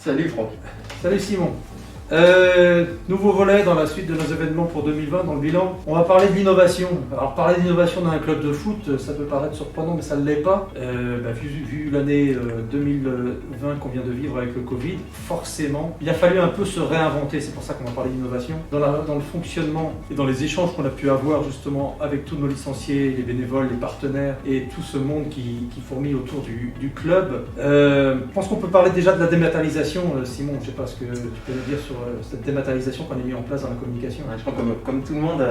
Salut Franck. Salut Simon. Nouveau volet dans la suite de nos événements pour 2020 dans le bilan. On va parler de l'innovation. Alors parler d'innovation dans un club de foot, ça peut paraître surprenant mais ça ne l'est pas. Vu l'année 2020 qu'on vient de vivre avec le Covid, forcément, il a fallu un peu se réinventer. C'est pour ça qu'on va parler d'innovation. Dans le fonctionnement et dans les échanges qu'on a pu avoir justement avec tous nos licenciés, les bénévoles, les partenaires et tout ce monde qui fourmille autour du club. Je pense qu'on peut parler déjà de la dématérialisation. Simon, je ne sais pas ce que tu peux nous dire sur cette dématérialisation qu'on a mis en place dans la communication. Je crois que comme tout le monde,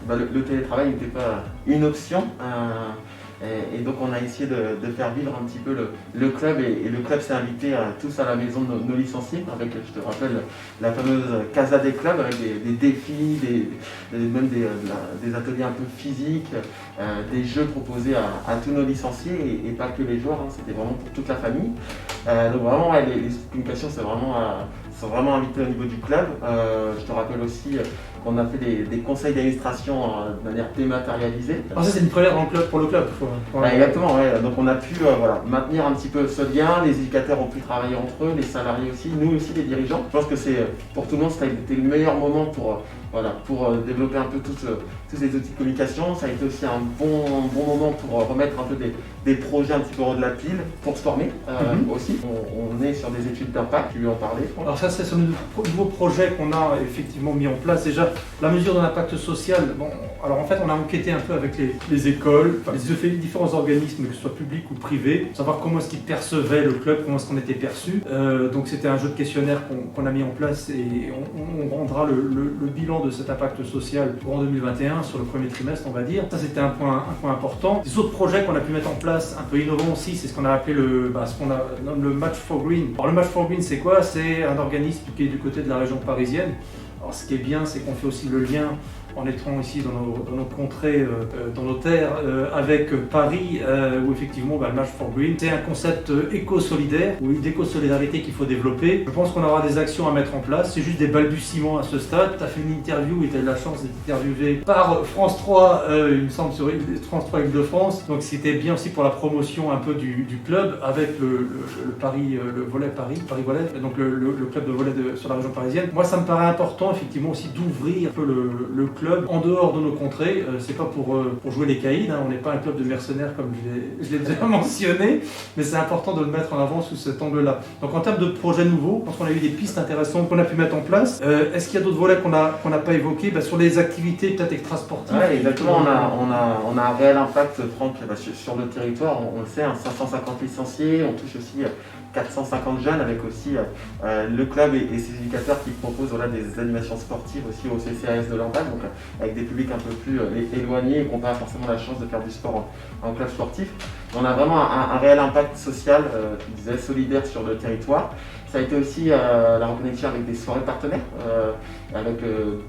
le télétravail n'était pas une option. Et donc on a essayé de faire vivre un petit peu le club et le club s'est invité tous à la maison de nos licenciés avec, je te rappelle, la fameuse Casa des clubs avec des défis, même des ateliers un peu physiques, des jeux proposés à tous nos licenciés et pas que les joueurs, c'était vraiment pour toute la famille. Donc vraiment les communications c'est vraiment invité au niveau du club. Je te rappelle aussi qu'on a fait des conseils d'administration de manière dématérialisée. Alors ça c'est une première pour le club. Exactement, ouais. Donc on a pu maintenir un petit peu ce lien, les éducateurs ont pu travailler entre eux, les salariés aussi, nous aussi les dirigeants. Je pense que pour tout le monde, ça a été le meilleur moment pour développer un peu tous ces outils de communication. Ça a été aussi un bon moment pour remettre un peu des projets un petit peu hors de la pile, pour se former aussi. On est sur des études d'impact, tu veux en parler? Alors ça c'est ce nouveau projet qu'on a effectivement mis en place. Déjà, la mesure de l'impact social, alors en fait on a enquêté un peu avec les écoles, les différents organismes, que ce soit publics ou privés, pour savoir comment est-ce qu'ils percevaient le club, comment est-ce qu'on était perçu. Donc c'était un jeu de questionnaire qu'on a mis en place et on rendra le bilan de cet impact social en 2021 sur le premier trimestre on va dire. Ça c'était un point important. Les autres projets qu'on a pu mettre en place, un peu innovants aussi, c'est ce qu'on a appelé ce qu'on nomme le Match for Green. Alors le Match for Green c'est quoi? C'est un organisme qui est du côté de la région parisienne. Alors ce qui est bien c'est qu'on fait aussi le lien en étant ici dans nos contrées, dans nos terres, avec Paris, où effectivement le Match for Green, c'est un concept éco-solidaire, ou d'éco-solidarité qu'il faut développer. Je pense qu'on aura des actions à mettre en place, c'est juste des balbutiements à ce stade. Tu as fait une interview et tu as eu la chance d'être interviewé par France 3, il me semble, sur France 3 Île-de-France, donc c'était bien aussi pour la promotion un peu du club, avec le Paris, le volet Paris volet, donc le club de volet sur la région parisienne. Moi ça me paraît important effectivement aussi d'ouvrir un peu le club en dehors de nos contrées. C'est pas pour jouer les caïds, on n'est pas un club de mercenaires comme je l'ai déjà mentionné, mais c'est important de le mettre en avant sous cet angle-là. Donc en termes de projets nouveaux, je pense qu'on a eu des pistes intéressantes qu'on a pu mettre en place. Est-ce qu'il y a d'autres volets qu'on n'a pas évoqués sur les activités peut-être extrasportives? Oui, exactement, on a un réel impact, Franck, sur le territoire, on le sait, 550 licenciés, on touche aussi 450 jeunes avec aussi le club et ses éducateurs qui proposent des animations sportives aussi au CCAS de Lamballe, donc avec des publics un peu plus éloignés et qui n'ont pas forcément la chance de faire du sport en club sportif. On a vraiment un réel impact social, tu disais, solidaire sur le territoire. Ça a été aussi la reconnexion avec des soirées partenaires, avec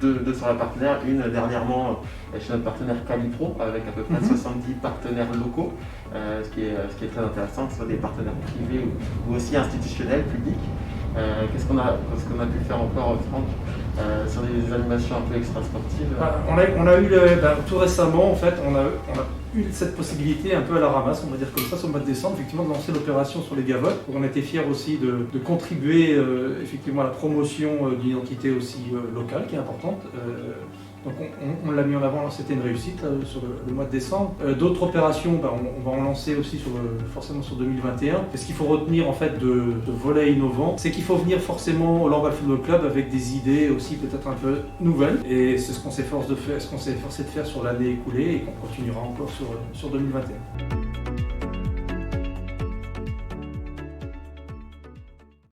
deux soirées partenaires, une dernièrement chez notre partenaire Calipro, avec à peu près 70 partenaires locaux, ce qui est très intéressant, que ce soit des partenaires privés ou aussi institutionnels, publics. Qu'est-ce qu'on a pu faire encore, Franck, sur des animations un peu extra-sportives? On a eu tout récemment, en fait, on a eu cette possibilité un peu à la ramasse, on va dire comme ça, sur le mois de décembre, effectivement, de lancer l'opération sur les gavottes. On a été fiers aussi de contribuer effectivement à la promotion d'identité aussi locale, qui est importante. Donc on l'a mis en avant, c'était une réussite sur le mois de décembre. D'autres opérations, on va en lancer aussi forcément sur 2021. Et ce qu'il faut retenir en fait de volets innovants, c'est qu'il faut venir forcément au Lamballe Football Club avec des idées aussi peut-être un peu nouvelles. Et c'est ce qu'on s'est forcé de faire sur l'année écoulée et qu'on continuera encore sur 2021.